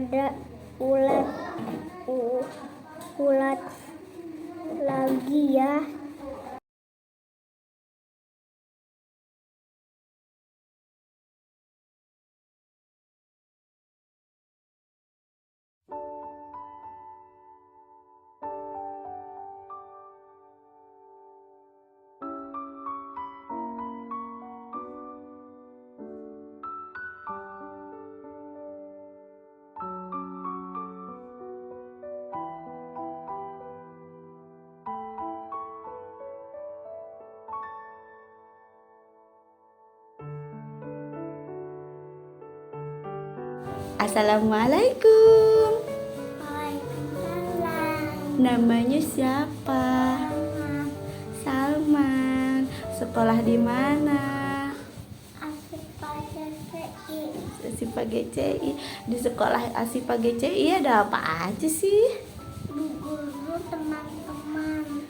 ada ulat ulat lagi ya. Assalamualaikum. Waalaikumsalam. Namanya siapa? Salman. Sekolah di mana? Asipa GCI. Asipa GCI. Di sekolah Asipa GCI ada apa aja sih? Bu guru, teman-teman.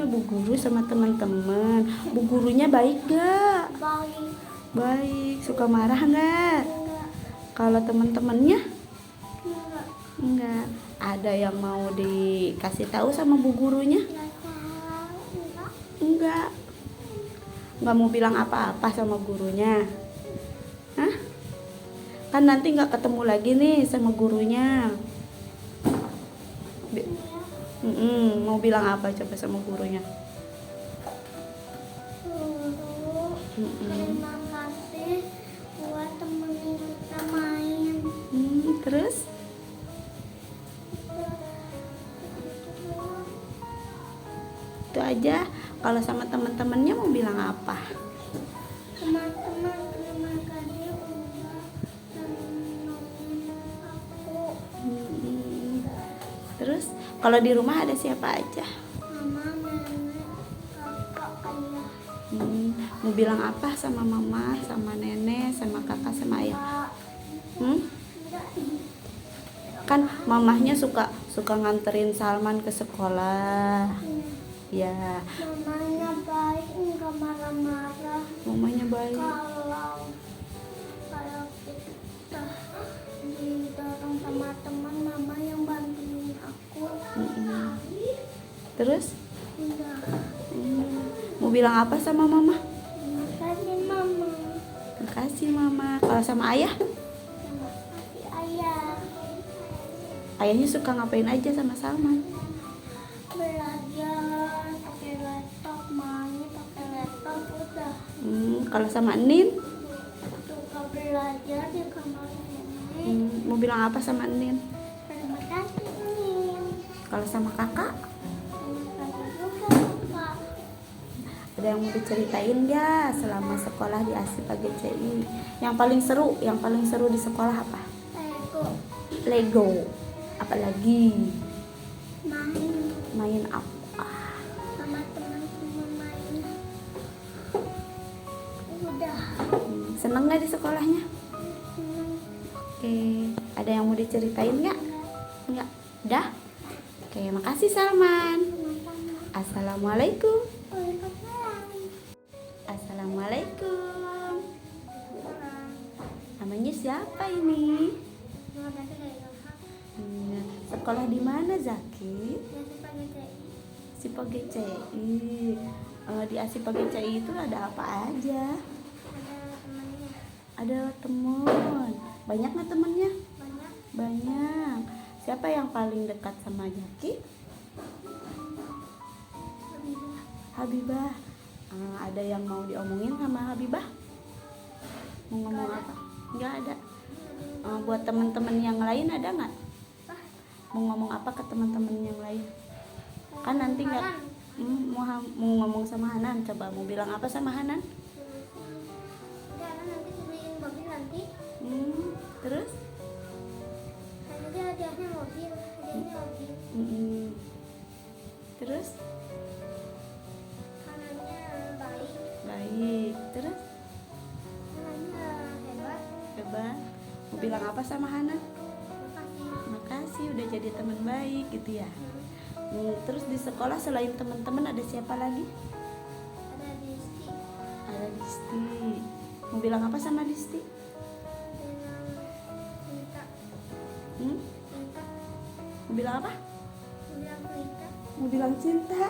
Bu guru sama teman-teman. Bu gurunya baik gak? Baik. Baik. Suka marah gak? Enggak. Kalau teman-temannya? Enggak. Enggak. Ada yang mau dikasih tahu sama bu gurunya? Enggak tahu. Enggak. Enggak. Enggak mau bilang apa-apa sama gurunya. Hah? Kan nanti enggak ketemu lagi nih sama gurunya. Mau bilang apa coba sama gurunya? Guru, terima kasih buat temenin kita main. Terus? Itu aja. Kalau sama teman-temannya mau bilang apa? Teman-teman, terima kasih udah nemenin aku. Terus kalau di rumah ada siapa aja? Mama, nenek, kakak, ayah. Mau bilang apa sama mama, sama nenek, sama kakak, sama ayah? Kan mamahnya suka nganterin Salman ke sekolah. Ya, Mamanya baik, nggak marah-marah. mamanya baik. Kalau kita didorong sama teman, mama yang bantuin aku. Terus Udah. mau bilang apa sama mama? Terima kasih mama. Terima kasih mama. Kalau sama ayah? Terima kasih ayah. Ayahnya suka ngapain aja sama Salman? Belajar pakai laptop, main pakai laptop, udah. Kalau sama Nin? Suka belajar di kamar nenek. Mau bilang apa sama Nin? Terima kasih Nin. Kalau sama kakak? Terima kasih juga Kak. Ada yang mau diceritain ya selama sekolah di Asipa GCI? Yang paling seru di sekolah apa? Lego. Lego. Apalagi? Main Main apa? sama teman-teman main. Udah. Seneng nggak di sekolahnya? Senang. Oke, ada yang mau diceritain nggak? Nggak? Udah? Oke, makasih Salman. Assalamualaikum. Waalaikumsalam. Assalamualaikum. Namanya siapa ini? Sekolah di mana Zaki? Asipa GCI. Di Asipa GCI itu ada apa aja? Ada teman. Banyak nggak temennya? Banyak. Siapa yang paling dekat sama Zaki? Habibah. Ada yang mau diomongin sama Habibah? Mau ngomong apa? Nggak ada. Buat teman-teman yang lain ada nggak? Mau ngomong apa ke teman-teman yang lain? Kan nanti nggak mau ngomong sama Hanan. Coba mau bilang apa sama Hanan? Nanti beliin mobil nanti. Terus? Nanti hadiahnya mobil. Terus? Kanannya baik. Baik. Terus? Kanannya hebat. Hebat. Mau bilang apa sama Hanan? Makasih. Makasih udah jadi teman baik gitu ya. Terus di sekolah selain teman-teman ada siapa lagi? Ada Disti. Ada Disti. Mau bilang apa sama Disti? Cinta. bilang apa? bilang cerita. Mau bilang cinta.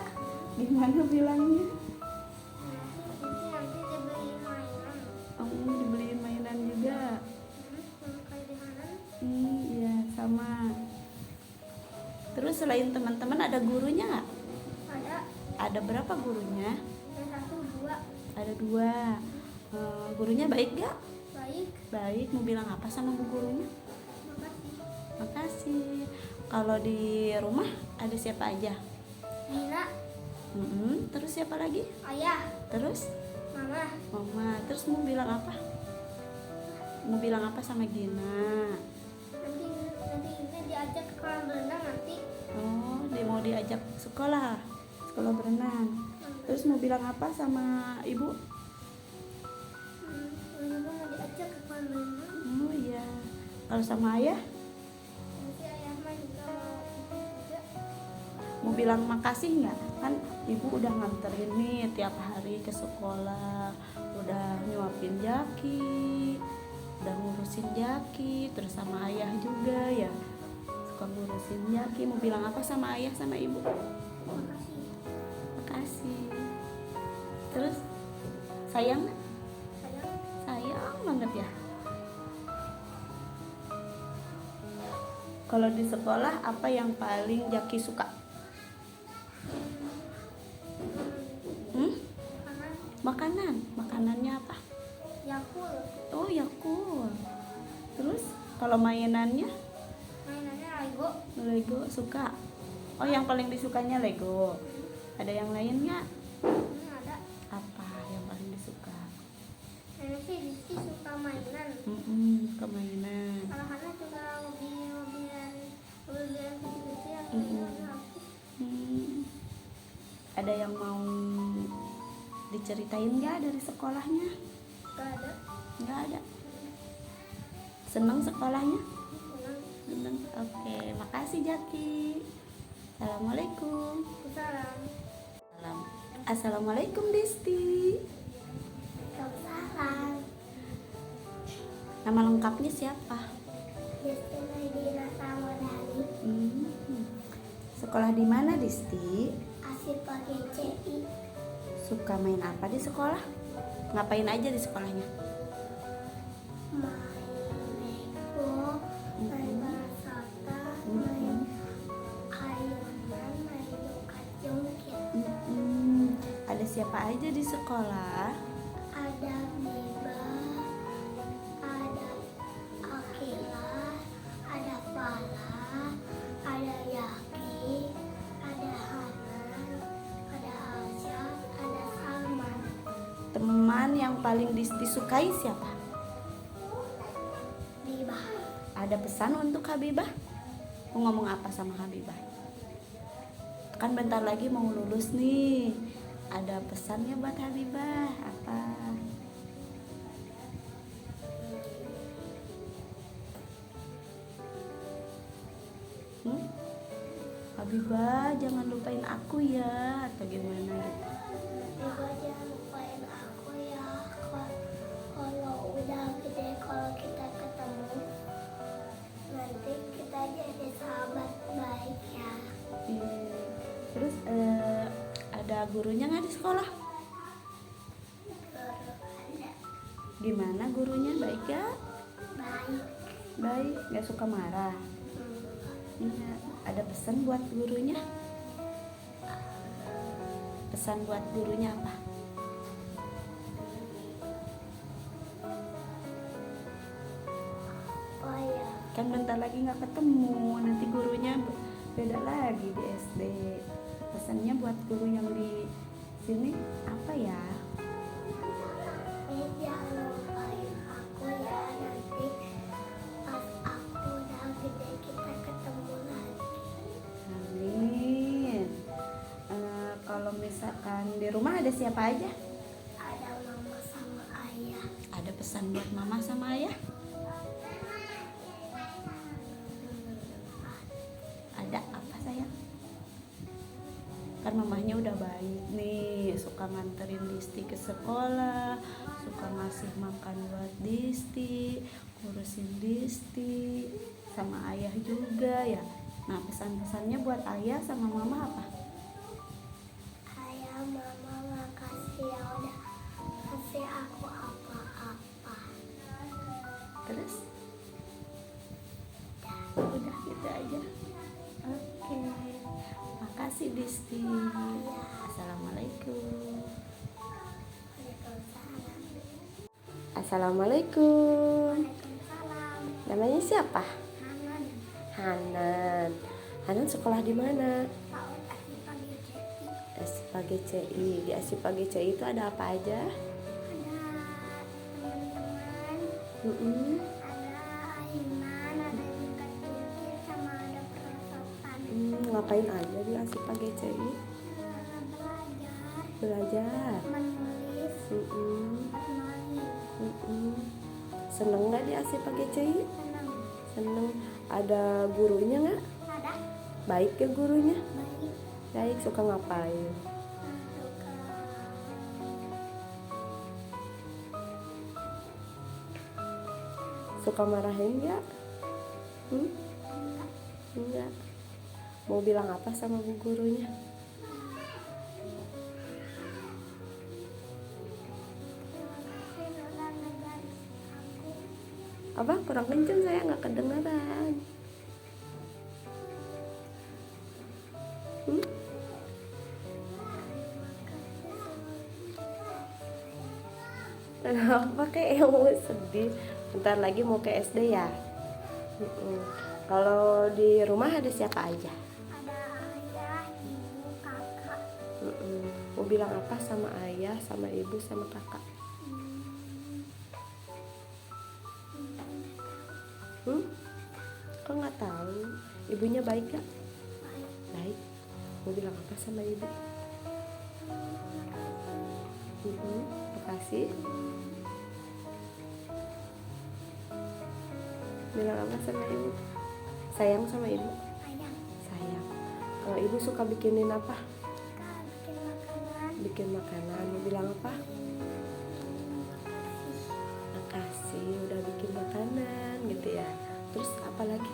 Gimana bilangnya? Nanti dibeliin mainan. Oh, dibeliin mainan juga. Sama kayak di Hanan. Iya, sama. Terus selain teman-teman ada gurunya nggak? Ada Ada berapa gurunya? yang 1, 2. Ada 2. Gurunya baik gak? Baik. Baik. Mau bilang apa sama bu gurunya? Makasih. Makasih. Kalau di rumah ada siapa aja? Gina, Terus siapa lagi? ayah, Terus mama. mama. Terus mau bilang apa? Mau bilang apa sama Gina? Nanti ini diajak ke kolam renang nanti. Oh, dia mau diajak sekolah berenang. Terus mau bilang apa sama ibu? Ibu mau diajak ke kolam renang. Oh iya. Kalau sama ayah, Nanti ayah mah juga mau ikut juga. mau bilang makasih nggak? Kan ibu udah nganterin nih tiap hari ke sekolah, udah nyuapin Jaki, udah ngurusin Jaki, terus sama ayah juga ya, suka ngurusin Jaki. Mau bilang apa sama ayah sama ibu? Makasih. Makasih. Terus sayang nggak? Sayang. Sayang banget ya. Kalau di sekolah apa yang paling Jaki suka? Karena Makanan. Makanannya apa? Yakult. Oh, Yakult. Terus kalau mainannya? Mainannya Lego. Lego suka. Oh, yang paling disukanya Lego. Ada yang lainnya? Ini ada. Apa yang paling disuka? Nenek sih Rizky suka mainan. Suka mainan. Kalau Hana juga mobil-mobilan kecil-kecil yang Mm-mm. mainan aku. Ada yang mau diceritain nggak dari sekolahnya? Gak ada. Nggak ada. Senang sekolahnya? Senang. Senang. Oke, makasih Jaki. Assalamualaikum. Salam. Assalamualaikum Disti. Salam. Nama lengkapnya siapa? Destina Dina Samadani. Sekolah di mana Disti? Asik pakai CI. Suka main apa di sekolah? Ngapain aja di sekolahnya? Main Lego, main barasata, main ayunan, main joget jongkit. Ada siapa aja di sekolah? Ada Biba, ada Akila, ada Fala, ada Yaki, ada Hanan, ada Asyaf, ada Salman. Teman yang paling disukai siapa? Biba. Ada pesan untuk Habibah? Mau ngomong apa sama Habibah? Kan bentar lagi mau lulus nih. Ada pesannya buat Habibah apa? Habibah jangan lupain aku ya, atau gimana gitu? Biba jangan lupain aku ya. Kalau udah gede, kalau kita ketemu, nanti kita jadi sahabat baik ya. Iya. Terus ada gurunya nggak di sekolah? Guru ada Gimana gurunya, baik gak? baik. Baik, nggak suka marah. Iya. Ada pesan buat gurunya? Pesan buat gurunya apa? Oh ya, Kan bentar lagi nggak ketemu, nanti gurunya beda lagi di SD. Pesannya buat guru yang di sini apa ya? jangan lupain aku ya. Nanti pas aku udah gede kita ketemu lagi. Amin. Kalau misalkan di rumah ada siapa aja? Ada mama sama ayah. Ada pesan buat mama sama ayah? Ada apa sayang? Kan mamahnya udah baik nih, suka nganterin Disti ke sekolah, suka ngasih makan buat Disti, ngurusin Disti, sama ayah juga ya. Nah, pesan-pesannya buat ayah sama mama apa? Ayah, mama, makasih ya udah kasih aku apa-apa. Terus? Udah gitu aja. Oke. Makasih Disti. Assalamualaikum. Waalaikumsalam. Assalamualaikum. Waalaikumsalam. Namanya siapa? Hanan. Hanan. Hanan sekolah di mana? PAUD Asipa GCI. Asipa GCI. Di Asipa GCI itu ada apa aja? Ada teman-teman, Mm-mm. ada Aiman, ada juga Tuti, sama ada perosotan. Ngapain aja di Asipa GCI? Belajar, Belajar. menulis, Mm-mm. bermain. Mm-mm. Seneng nggak di Asipa GCI? Senang. Seneng. Ada gurunya nggak? Ada Baik ya gurunya? baik. Baik. Suka ngapain? Suka Suka marahin nggak? Enggak. Mau bilang apa sama bu gurunya? sudah ngegaris aku. Apa? Kurang kenceng, saya nggak kedengeran. Kenapa kayak mau sedih? Bentar lagi mau ke SD ya. Kalau di rumah ada siapa aja? Ada ayah, ibu, kakak. Mau bilang apa sama ayah, sama ibu, sama kakak? Kok nggak tahu? Ibunya baik gak? Baik. Baik. Mau bilang apa sama ibu? Makasih. Bilang apa sama ibu? Sayang sama ibu? Ayah, Sayang. Kalau ibu suka bikinin apa? kak bikin makanan. Bikin makanan. Mau bilang apa? Makasih. Makasih udah bikin makanan gitu ya. Terus apa lagi?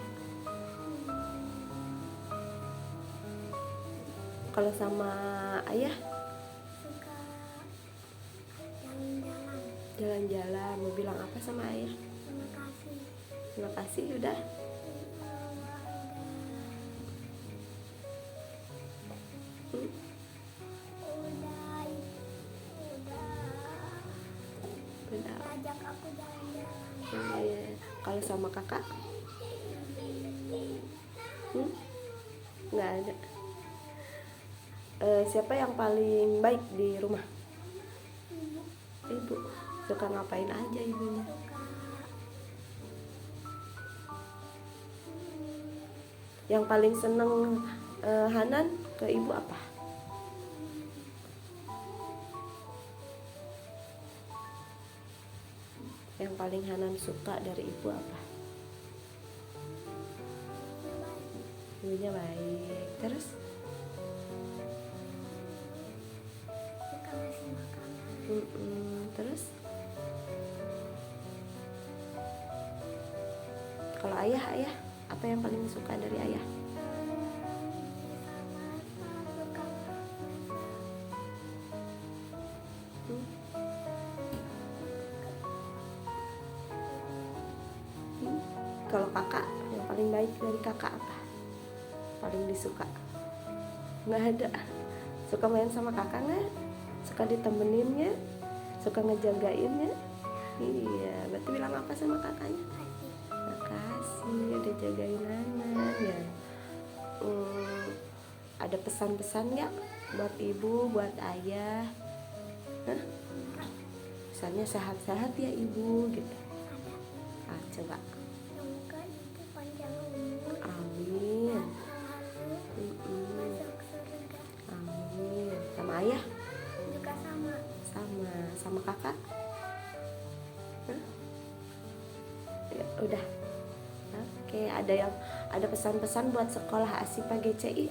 Kalau sama ayah Suka jalan-jalan. jalan-jalan, mau bilang apa sama ayah? Terima kasih. Terima kasih udah. Udah Udah. ajak aku jalan-jalan. Iya. Kalau sama kakak? Nggak ada. Siapa yang paling baik di rumah? Ibu. Suka ngapain aja ibunya? Yang paling seneng Hanan ke ibu apa? Yang paling Hanan suka dari ibu apa? Ibunya baik. Terus? Suka ngasih makanan. Terus? Kalau ayah apa yang paling suka dari ayah? Kalau kakak, yang paling baik dari kakak apa? Paling disuka? Nggak ada. Suka main sama kakak nggak? Suka ditemeninnya? Suka ngejagainnya? Iya, berarti bilang apa sama kakaknya? Makasih udah jagain Hanan ya. Ada pesan-pesan nggak buat ibu, buat ayah? Hah? Pesannya sehat-sehat ya ibu gitu. Coba. Semoga itu panjang umur. Amin. Masuk surga. Amin. Sama ayah? Juga sama. Sama kakak? Hah? Ya, udah. Oke, ada pesan-pesan buat sekolah Asipa GCI?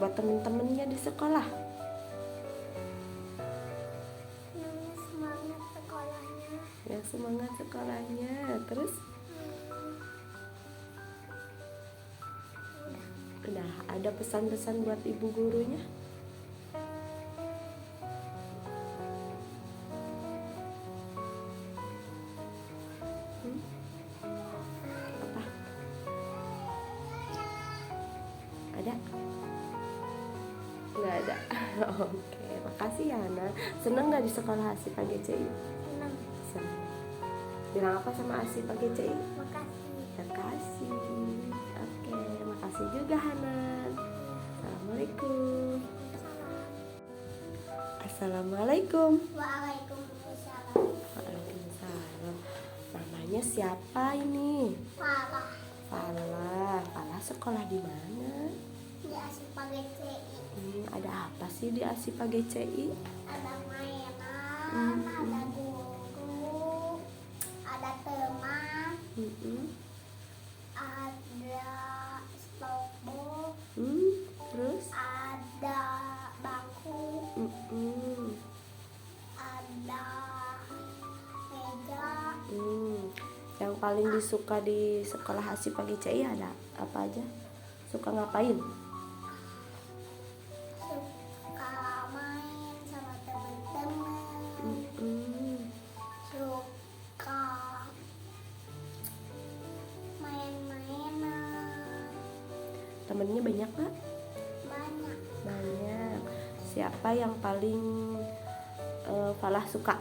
Buat temen-temennya di sekolah? Semangat sekolahnya. Yang semangat sekolahnya. Terus? Ada pesan-pesan buat ibu gurunya? Apa? Ada? Nggak ada. Oke, makasih ya Hana. Seneng nggak di sekolah Asyifa GCI? Senang. Seneng. Bilang apa sama Asyifa GCI? Makasih. Makasih. Oke, makasih juga Hanan. Assalamualaikum. Assalamualaikum. Waalaikumsalam. Waalaikumsalam. Namanya siapa ini? Parah. Fala sekolah di mana? Di Asyifa GCI. Ada apa sih di Asyifa GCI? Ada mainan, ada guru, ada teman, ada stopbox, Terus? ada bangku, ada meja. Yang paling disuka di sekolah Asyifa GCI ada apa aja? Suka ngapain? Suka main sama teman-teman. Suka main-mainan. Temennya banyak nggak? Banyak. Banyak. Siapa yang paling Falah suka?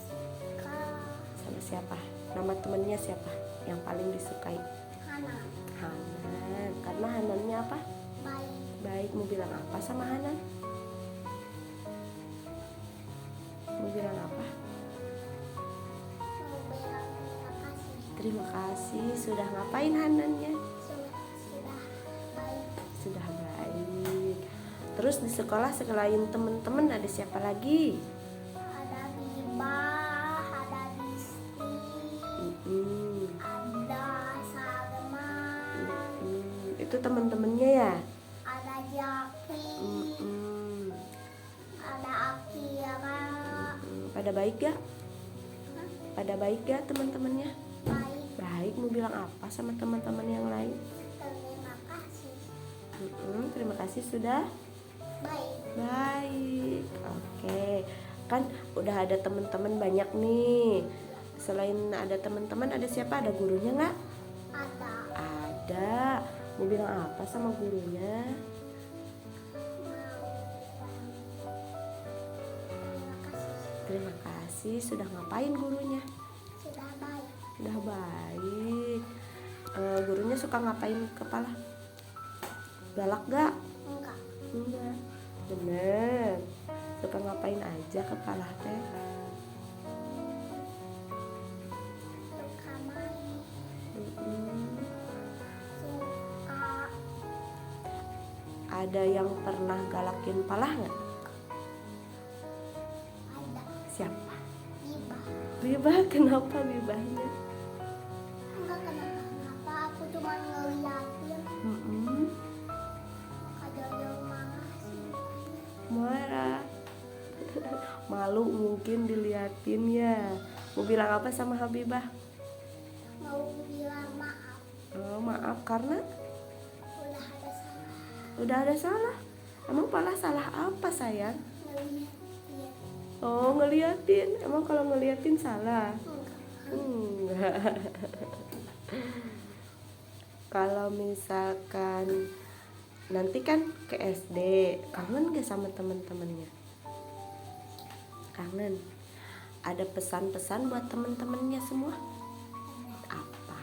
Suka Sama siapa? Nama temennya siapa yang paling disukai? Hana. Hanan. Karena Hanannya apa? Baik. Baik. Mau bilang apa sama Hanan? Mau bilang apa? Mau bilang terima kasih. Terima kasih. Sudah ngapain Hanannya? Sudah baik. Sudah baik. Terus di sekolah selain teman-teman ada siapa lagi? Ada Biba, ada Disti, ada Salman, Itu teman-temannya ya? ada Jaki, ada Akira. Pada baik gak? Pada baik gak teman-temannya? Baik. Baik. Mau bilang apa sama teman-teman yang lain? Terima kasih. Terima kasih sudah Baik. baik. Oke, kan udah ada teman-teman banyak nih. Selain ada teman-teman, ada siapa? Ada gurunya nggak? Ada. Ada. Mau bilang apa sama gurunya? Terima kasih. Terima kasih. Sudah ngapain gurunya? Sudah baik. Sudah baik. Gurunya suka ngapain kepala? Galak gak? Enggak. Enggak. Bener. Suka ngapain aja kepala teh? Suka main. Mm-mm. Suka Ada yang pernah galakin palah nggak? ada. Siapa? Biba. Bibah. Kenapa bibahnya? Enggak kenapa. Aku cuma ngeliatin. Ada yang marah sih. Marah. Malu mungkin diliatin ya. Mau bilang apa sama Habibah? Mau bilang maaf. Oh, maaf karena Udah ada salah. udah ada salah. Emang palah salah apa sayang? Ngeliatin. Oh, ngeliatin. Emang kalau ngeliatin salah? Enggak. Enggak. Kalau misalkan nanti kan ke SD, kangen gak sama teman-temannya? Kangen. Ada pesan-pesan buat teman-temannya semua? Apa?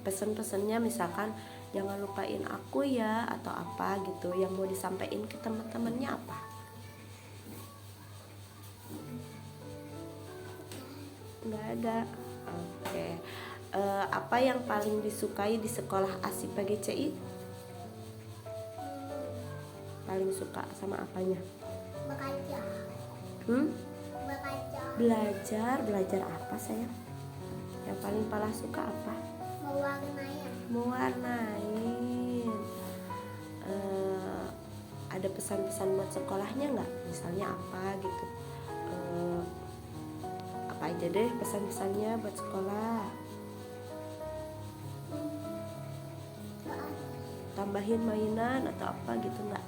Pesan-pesannya misalkan jangan lupain aku ya atau apa gitu yang mau disampaikan ke teman-temannya apa? Nggak ada. Oke. Apa yang paling disukai di sekolah Asyifa GCI? Paling suka sama apanya? Bekerja. Bekerja. Belajar apa sayang? Yang paling paling suka apa? Mewarnai. Mewarnain. Ada pesan-pesan buat sekolahnya nggak? Misalnya apa gitu? Apa aja deh pesan-pesannya buat sekolah. Nggak ada. Tambahin mainan atau apa gitu nggak?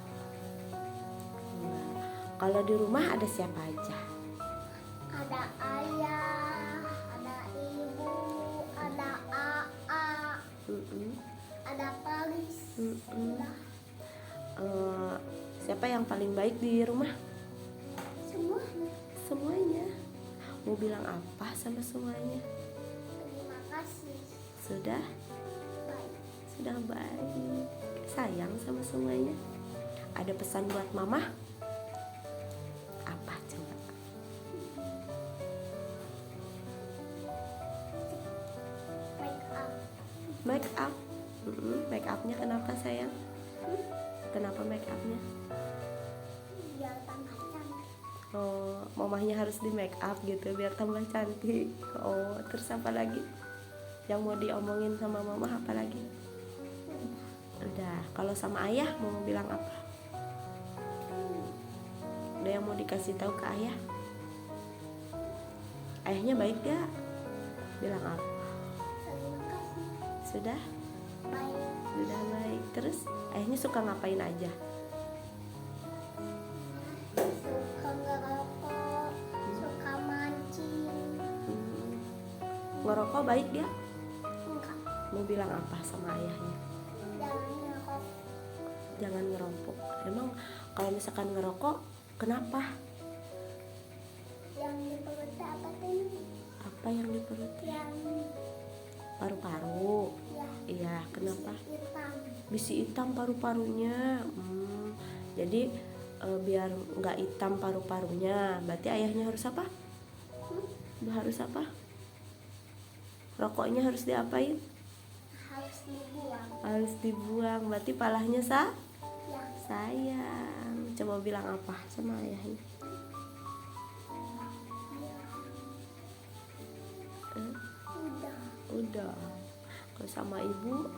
Nah, kalau di rumah ada siapa aja? Ada ayah, ada ibu, ada AA, Mm-mm. ada Paris. Mm-mm. Udah Siapa yang paling baik di rumah? semuanya. Semuanya. Mau bilang apa sama semuanya? Terima kasih. Sudah? Baik. Sudah baik. Sayang sama semuanya. Ada pesan buat mama? Apa coba? Make up. Make up. Make upnya kenapa sayang? Kenapa make upnya? Biar tambah cantik. Oh, mamahnya harus di make up gitu biar tambah cantik. Oh, terus apa lagi? Yang mau diomongin sama mama apa lagi? Udah, kalau sama ayah mau bilang apa? Ada yang mau dikasih tahu ke ayah? Ayahnya baik gak? Bilang apa? Terima kasih. Sudah? Baik. Sudah baik. Terus ayahnya suka ngapain aja? Suka ngerokok, suka mancing. Ngerokok baik gak? Enggak. Mau bilang apa sama ayahnya? Jangan ngerokok. Jangan ngerokok. Emang kalau misalkan ngerokok, kenapa? Yang di perut apa tuh? Apa yang di perut? Yang Paru-paru. ya Iya, kenapa? hitam. Bisi hitam paru-parunya. Jadi biar nggak hitam paru-parunya, berarti ayahnya harus apa? Harus apa? Rokoknya harus diapain? Harus dibuang. Harus dibuang. Berarti palanya Ya. sayang. Coba bilang apa sama ayahnya? Udah. Udah. Kalau sama ibu,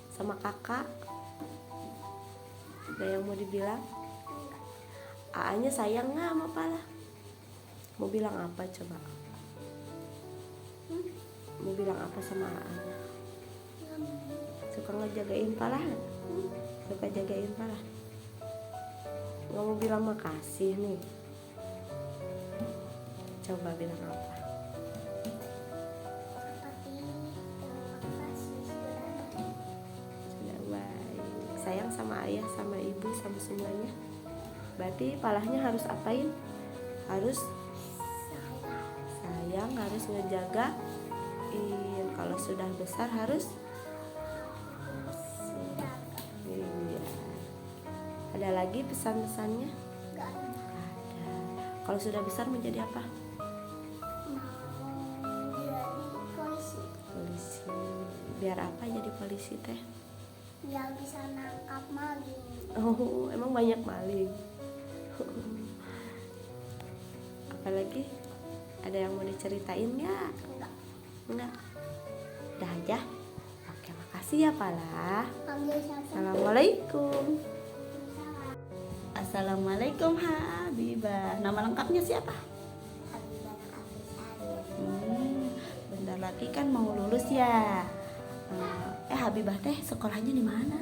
sama kakak, ada yang mau dibilang? Aanya sayang nggak sama Pala? Mau bilang apa coba? Mau bilang apa sama Aanya? Suka ngejagain Pala nggak? Suka jagain Pala? Nggak mau bilang makasih nih? Coba bilang apa? Tapi terima kasih sudah Sudah baik. Sayang sama ayah, sama ibu, sama semuanya. Berarti palanya harus apain? Harus sayang, harus ngejagain. Kalau sudah besar harus iya. Ada lagi pesan-pesannya? Gak ada. Ada. Kalau sudah besar menjadi apa? Mau jadi polisi. Polisi. Biar apa jadi polisi teh? Biar bisa nangkap maling. Oh, emang banyak maling. Apalagi? Ada yang mau diceritain nggak? Enggak. Enggak. Udah aja. Oke, makasih ya Pala. Panggil siapa? Assalamualaikum. Salah. Assalamualaikum Habibah. Nama lengkapnya siapa? Habibah Abisari. Bentar lagi kan mau lulus ya. Habibah teh sekolahnya di mana?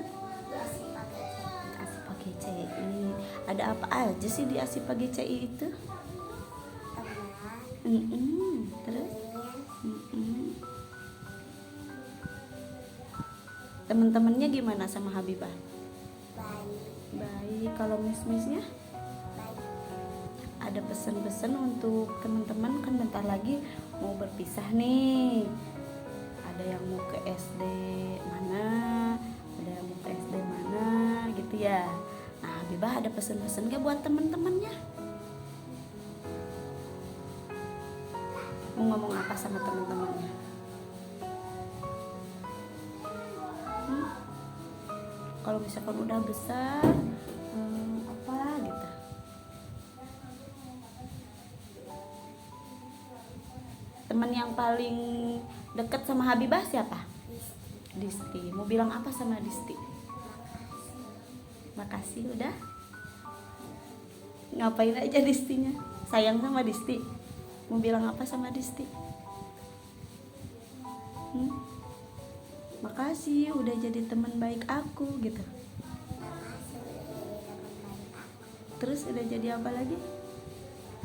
Biasa pakai Asipa GCI. Ada apa aja sih di Asipa GCI itu? teman. Terus? Ini Temen-temennya gimana sama Habibah? baik. Baik. Kalau miss-missnya? Baik. Ada pesan-pesan untuk teman-teman, kan bentar lagi mau berpisah nih. Ada yang mau ke SD mana, ada yang mau ke SD mana gitu ya. Nah, Habibah ada pesan-pesan gak buat teman-temannya? Mau ngomong apa sama teman-temannya? Kalau misalkan udah besar, apa gitu? Teman yang paling deket sama Habibah siapa? Disti. Mau bilang apa sama Disti? Makasih udah. Ngapain aja Distinya? Sayang sama Disti. Mau bilang apa sama Disti? Makasih udah jadi teman baik aku gitu. Makasih udah jadi teman baik aku. Terus udah jadi apa lagi?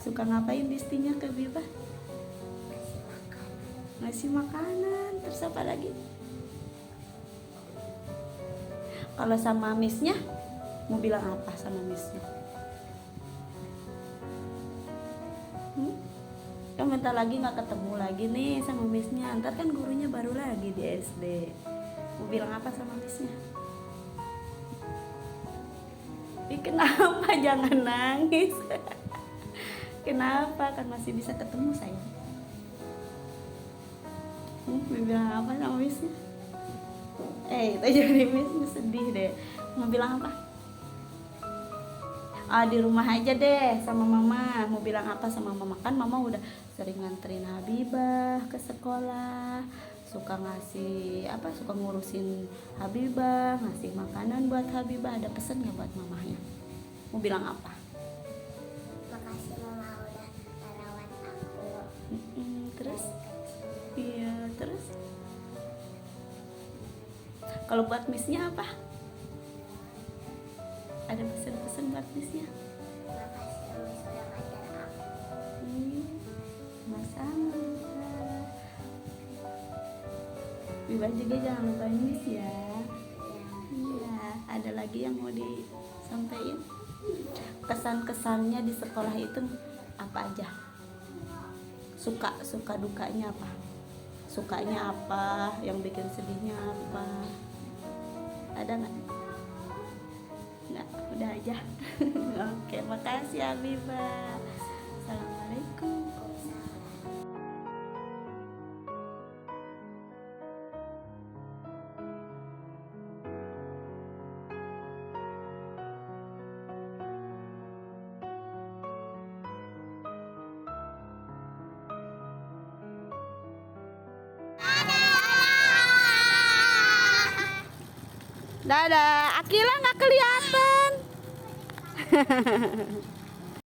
Suka ngapain Distinya ke Bibah? Kasih makan. Ngasih makanan. Terus apa lagi? Kalau sama Missnya, mau bilang apa sama Missnya? Kan bentar lagi nggak ketemu lagi nih sama Missnya. Ntar kan gurunya baru lagi di SD. Mau bilang apa sama Missnya? Ih, kenapa? Jangan nangis. Kenapa? Kan masih bisa ketemu sayang. Mau bilang apa sama Missnya? Itu jadi Missnya sedih deh. Mau bilang apa? Di rumah aja deh sama mama. Mau bilang apa sama mama? Kan mama udah sering nganterin Habibah ke sekolah, suka ngasih suka ngurusin Habibah, ngasih makanan buat Habibah. Ada pesan nggak buat mamanya? Mau bilang apa? Makasih mama udah merawat aku. Terus? Iya, terus? Kalau buat Missnya apa? Ada pesan-pesan buat Missnya? Makasih Miss udah ngajar aku. Sama-sama. Bibah juga jangan lupain Miss ya. Iya, ada lagi yang mau disampaikan? Kesan-kesannya di sekolah itu apa aja? Suka dukanya apa? Sukanya apa? Yang bikin sedihnya apa? Ada nggak? Nggak, udah aja. Oke, makasih Habibah. Assalamualaikum. Dadah, Akila nggak kelihatan.